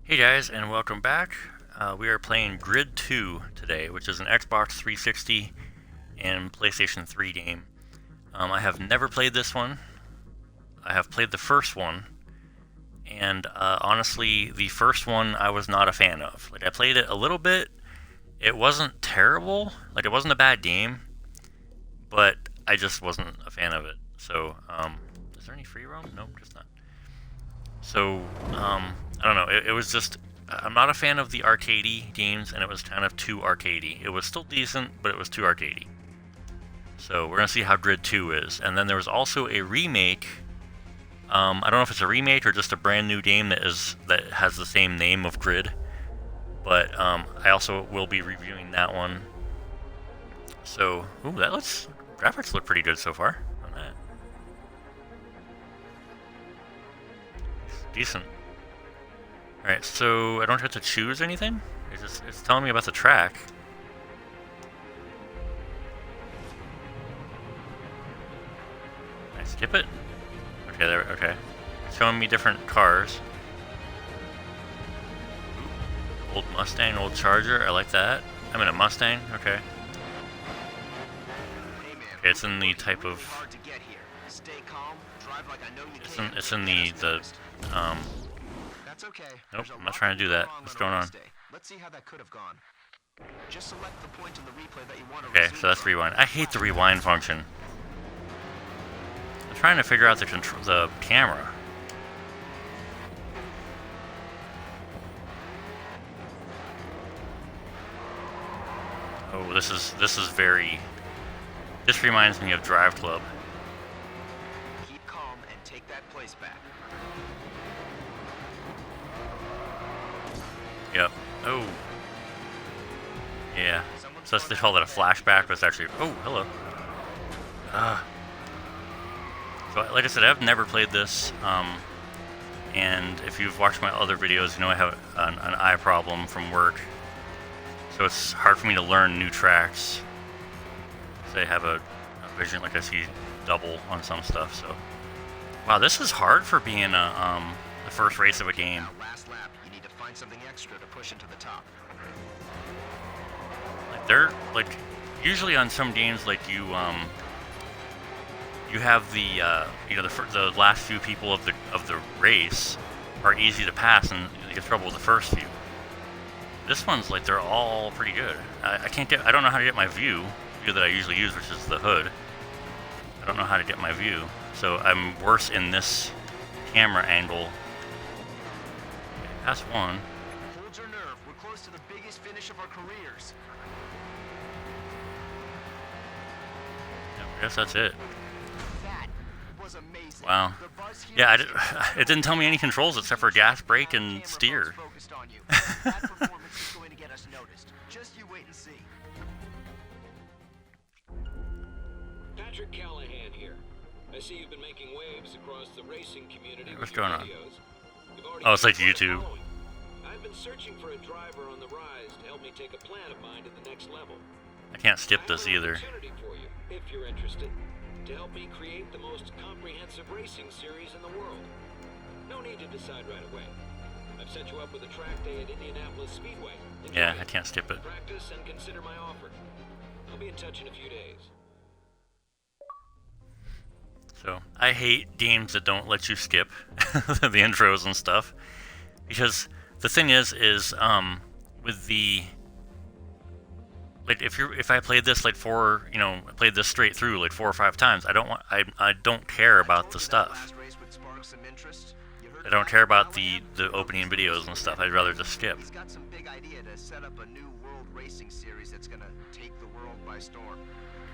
Hey guys, and welcome back. We are playing Grid 2 today, which is an Xbox 360 and PlayStation 3 game. I have never played this one. I have played the first one, and honestly, the first one I was not a fan of. I played it a little bit. It wasn't terrible. It wasn't a bad game, but I just wasn't a fan of it. So, is there any free roam? Nope, just not. So, I don't know. It was just I'm not a fan of the arcadey games, and it was kind of too arcadey. It was still decent, but it was too arcadey. So we're gonna see how Grid 2 is, and then there was also a remake. I don't know if it's a remake or just a brand new game that has the same name of Grid, but I also will be reviewing that one. So, graphics look pretty good so far on that. Decent. Alright, so I don't have to choose anything? It's telling me about the track. Can I skip it? Okay. It's showing me different cars. Ooh, old Mustang, old Charger, I like that. I'm in a Mustang, okay. Okay, it's in the type of... It's in the Nope, I'm not trying to do that. What's going on? Let's see how that could have gone. Just select the point in the replay that you want to Okay, so that's rewind. I hate the rewind function. I'm trying to figure out the camera. Oh, this is very... This reminds me of Drive Club. Keep calm and take that place back. Yep. Oh. Yeah. So they call it a flashback, but it's actually... Oh, hello. So, like I said, I've never played this. And if you've watched my other videos, you know I have an eye problem from work. So it's hard for me to learn new tracks. So I have a vision, like I see double on some stuff, so... Wow, this is hard for being the first race of a game. Last lap, you need to find something extra to push into the top. Usually on some games, you have the last few people of the race are easy to pass, and you get trouble with the first few. This one's they're all pretty good. I don't know how to get my view that I usually use, which is the hood. I don't know how to get my view, so I'm worse in this camera angle. Pass one. Hold your nerve. We're close to the biggest finish of our careers. I guess that's it. That was amazing. Wow. Yeah, it didn't tell me any controls except for gas, brake, and steer. That performance is going to get us noticed. Just you wait and see. Patrick Callahan here. I see you've been making waves across the racing community. What's going on? Oh, it's like YouTube. I've been searching for a driver on the rise to help me take a plan of mine to the next level. I can't skip this either. Opportunity for you, if you're interested, to help me create the most comprehensive racing series in the world. No need to decide right away. I've set you up with a track day at Indianapolis Speedway. Yeah, I can't skip it. Practice and consider my offer. I'll be in touch in a few days. So, I hate games that don't let you skip the intros and stuff. Because the thing is with the... if I played this played this straight through 4 or 5 times, I don't care about the stuff. I don't care about the opening videos and stuff. I'd rather just skip. He's got some big idea to set up a new world racing series that's gonna take the world by storm.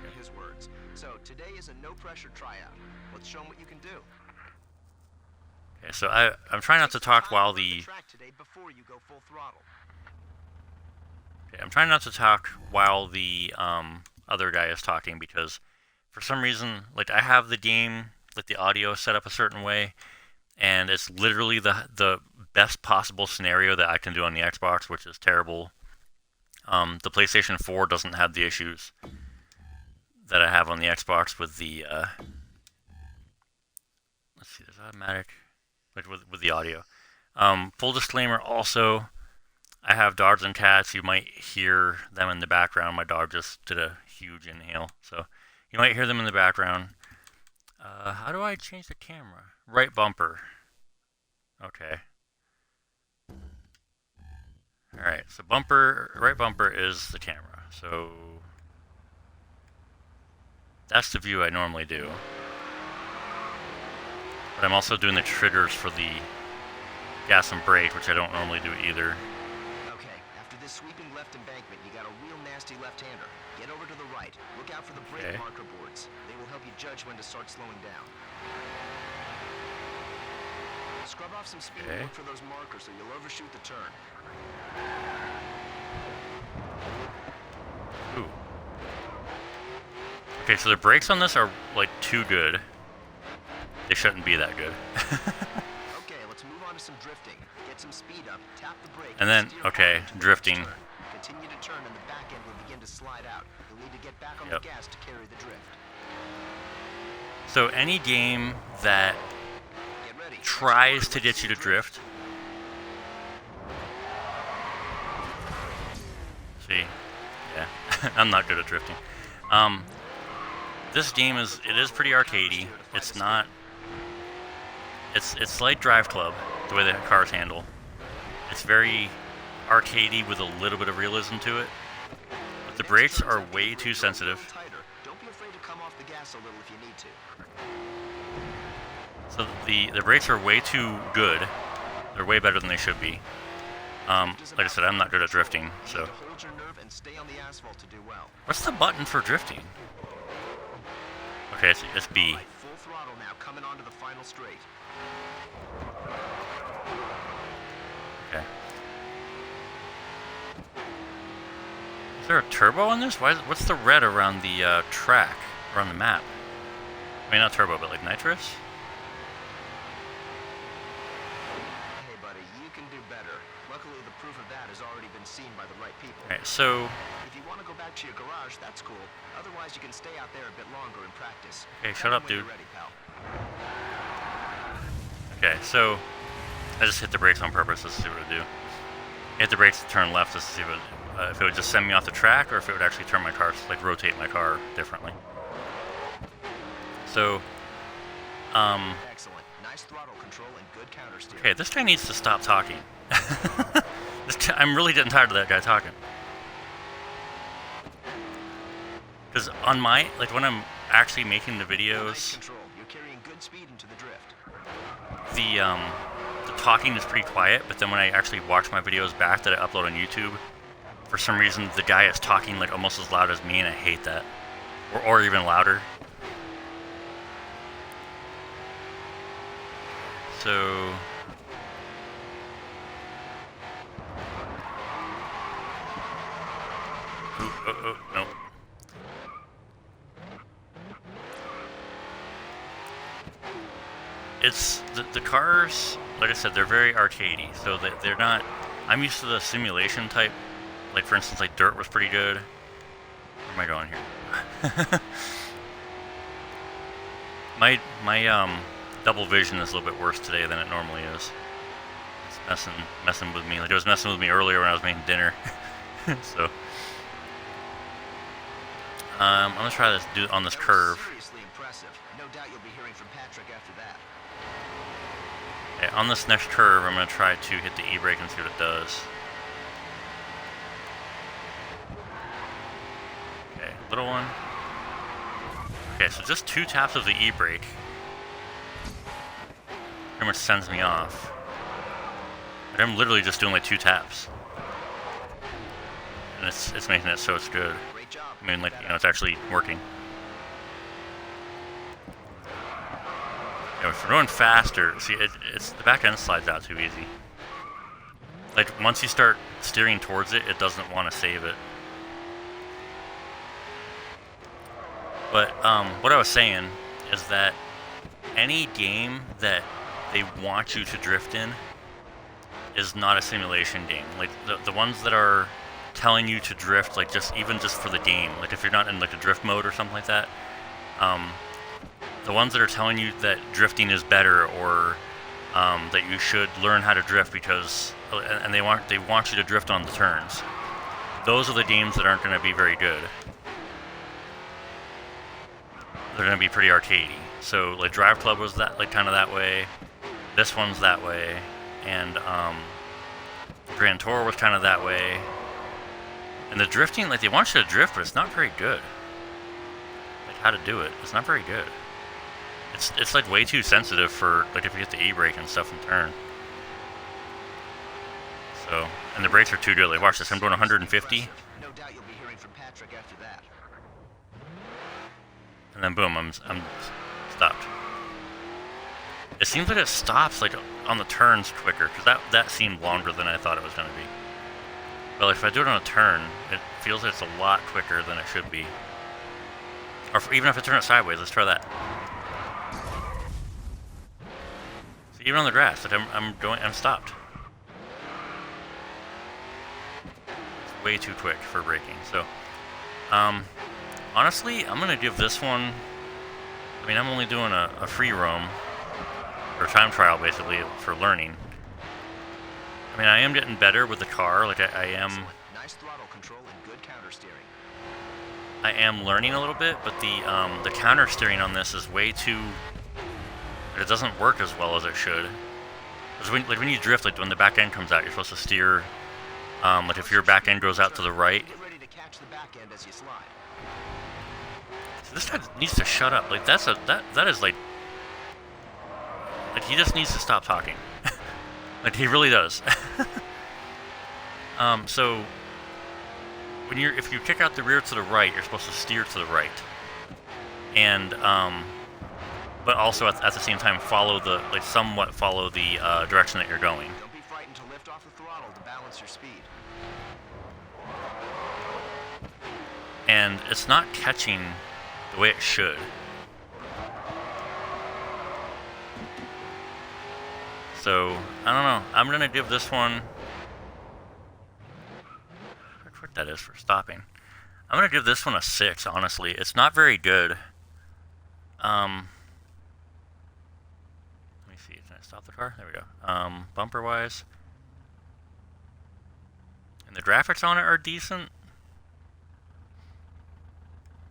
In his words. So today is a no-pressure tryout. Let's show him what you can do. Okay, so I'm trying not to talk while the... Okay, I'm trying not to talk while the other guy is talking, because for some reason, I have the game, the audio set up a certain way, and it's literally the best possible scenario that I can do on the Xbox, which is terrible. The PlayStation 4 doesn't have the issues that I have on the Xbox with the... let's see, there's automatic... with the audio. Full disclaimer also, I have dogs and cats. You might hear them in the background. My dog just did a huge inhale, so you might hear them in the background. How do I change the camera? Right bumper. Okay. Alright, so right bumper is the camera. So that's the view I normally do. But I'm also doing the triggers for the gas and brake, which I don't normally do either. Okay, after this sweeping left embankment, you got a real nasty left-hander. Get over to the right. Look out for the brake marker boards. They will help you judge when to start slowing down. Scrub off some speed and look for those markers so you'll overshoot the turn. Ooh. Okay, so the brakes on this are like too good. They shouldn't be that good. Okay, let's move on to some drifting. Get some speed up, tap the brake, And then, steer okay, forward to drifting. turn. Continue to turn and the back end will begin to slide out. You'll need to get back on the gas to carry the drift. So any game that Get ready. tries to get you to drift. See, yeah, I'm not good at drifting. This game is pretty arcadey. It's not. It's like Drive Club, the way the cars handle. It's very arcadey with a little bit of realism to it. But the brakes are way too sensitive. Don't be afraid to come off the gas a little if you need to. So the brakes are way too good. They're way better than they should be. Like I said, I'm not good at drifting, so. Hold your nerve and stay on the asphalt to do well. What's the button for drifting? Okay, it's B. Right, full throttle now, coming onto the final straight. Okay. Is there a turbo on this? What's the red around the track, around the map? I mean, not turbo, but like nitrous? Hey, buddy, you can do better. Luckily, the proof of that has already been seen by the right people. Alright, so. If you want to go back to your garage, that's cool. Otherwise, you can stay out there a bit longer and practice. Okay, shut up, dude. Ready, pal. Okay, so. I just hit the brakes on purpose just to see what it would do. I hit the brakes to turn left just to see if it would just send me off the track or if it would actually turn my car, like rotate my car differently. So. Excellent. Nice throttle control and good counter steering. Okay, this guy needs to stop talking. I'm really getting tired of that guy talking. Because on my, like when I'm actually making the Nice videos, control. You're carrying good speed into the drift. the talking is pretty quiet, but then when I actually watch my videos back that I upload on YouTube, for some reason the guy is talking like almost as loud as me, and I hate that. Or even louder. So. Oh, no. It's the cars, like I said, they're very arcadey, so they're not. I'm used to the simulation type, like for instance, like Dirt was pretty good. Where am I going here? my double vision is a little bit worse today than it normally is. It's messing with me. Like it was messing with me earlier when I was making dinner. So I'm gonna try this on this curve. Seriously impressive. No doubt you'll be hearing from Patrick after that. Okay, on this next curve, I'm gonna try to hit the e-brake and see what it does. Okay, little one. Okay, so just 2 taps of the e-brake pretty much sends me off. Like, I'm literally just doing like 2 taps. And it's making it so it's good. Great job. I mean, like, you know, it's actually working. You know, if we're going faster, see, it's the back end slides out too easy. Like, once you start steering towards it, it doesn't want to save it. But what I was saying is that any game that they want you to drift in is not a simulation game. Like the ones that are telling you to drift, like even just for the game, like if you're not in like a drift mode or something like that, the ones that are telling you that drifting is better or that you should learn how to drift because, and they want you to drift on the turns. Those are the games that aren't going to be very good. They're going to be pretty arcadey. So like Drive Club was that like kind of that way. This one's that way, and Grand Tour was kind of that way. And the drifting, like they want you to drift, but it's not very good. Like how to do it, it's not very good. It's like way too sensitive for like if you hit the e-brake and stuff and turn. So, and the brakes are too good. Like watch this, I'm doing 150. No doubt you'll be hearing from Patrick after that. And then boom, I'm stopped. It seems like it stops like on the turns quicker, because that seemed longer than I thought it was going to be. But if I do it on a turn, it feels like it's a lot quicker than it should be. Or even if I turn it sideways, let's try that. So even on the grass, like I'm stopped. It's way too quick for braking. So, honestly, I'm gonna give this one. I mean, I'm only doing a free roam, or time trial basically for learning. I mean, I am getting better with the car. Like I am. Nice throttle control and good counter steering. I am learning a little bit, but the counter steering on this is way too. It doesn't work as well as it should. Because when you drift, like when the back end comes out, you're supposed to steer. Like if your back end goes out to the right. Get ready to catch the back end as you slide. So this guy needs to shut up. Like that is like he just needs to stop talking. Like he really does. So if you kick out the rear to the right, you're supposed to steer to the right, and but also at the same time somewhat follow the direction that you're going. Don't be frightened to lift off the throttle to balance your speed. And it's not catching the way it should. So, I don't know. I'm going to give this one... How quick that is for stopping. I'm going to give this one a 6, honestly. It's not very good. Let me see. Can I stop the car? There we go. Bumper-wise. And the graphics on it are decent.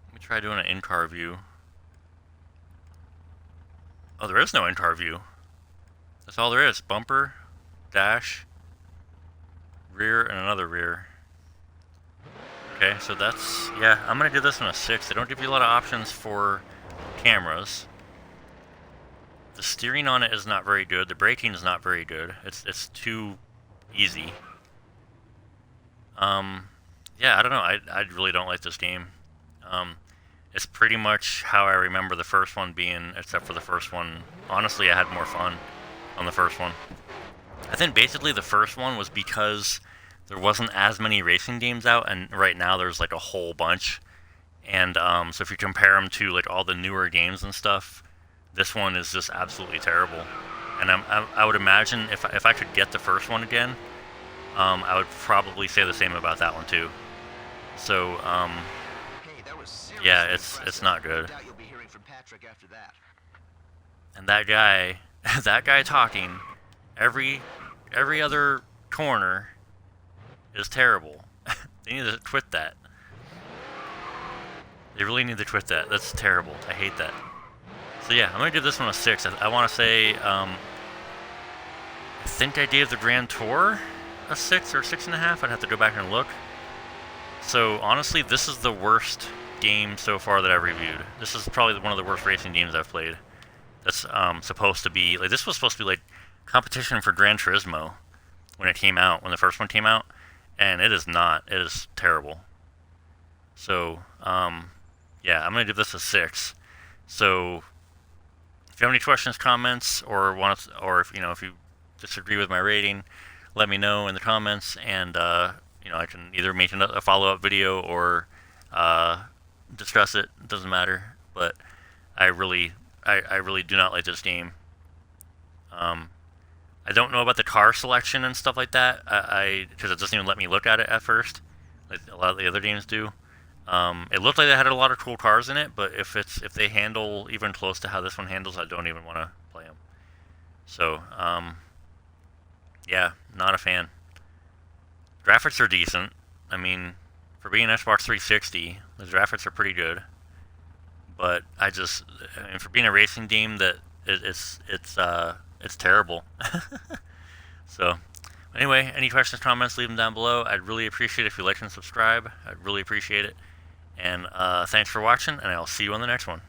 Let me try doing an in-car view. Oh, there is no in-car view. That's all there is. Bumper, dash, rear, and another rear. Okay, so that's... Yeah, I'm going to give this one a 6. They don't give you a lot of options for cameras. The steering on it is not very good. The braking is not very good. It's too easy. Yeah, I don't know. I really don't like this game. It's pretty much how I remember the first one being, except for the first one. Honestly, I had more fun on the first one. I think basically the first one was because there wasn't as many racing games out, and right now there's like a whole bunch. And so if you compare them to like all the newer games and stuff, this one is just absolutely terrible. And I would imagine if I could get the first one again, I would probably say the same about that one too. So yeah, it's not good. You'll be hearing from Patrick after that. And that guy talking every other corner is terrible. They need to quit that. They really need to quit that. That's terrible. I hate that. So yeah, I'm gonna give this one a 6. I want to say I think I gave the Grand Tour a 6 or 6.5. I'd have to go back and look. So honestly, this is the worst game so far that I've reviewed. This is probably one of the worst racing games I've played. That's supposed to be like, this was supposed to be like competition for Gran Turismo when it came out, when the first one came out, and it is not. It is terrible. So yeah, I'm gonna give this a 6. So if you have any questions, comments, or if you disagree with my rating, let me know in the comments, and I can either make a follow-up video or discuss it. It doesn't matter. But I really do not like this game. I don't know about the car selection and stuff like that. Because it doesn't even let me look at it at first, like a lot of the other games do. It looked like they had a lot of cool cars in it, but if they handle even close to how this one handles, I don't even want to play them. So, yeah, not a fan. Graphics are decent. I mean, for being Xbox 360, the graphics are pretty good. But I mean, for being a racing game, that it's terrible. So, anyway, any questions, comments, leave them down below. I'd really appreciate it if you like and subscribe. I'd really appreciate it. And thanks for watching, and I'll see you on the next one.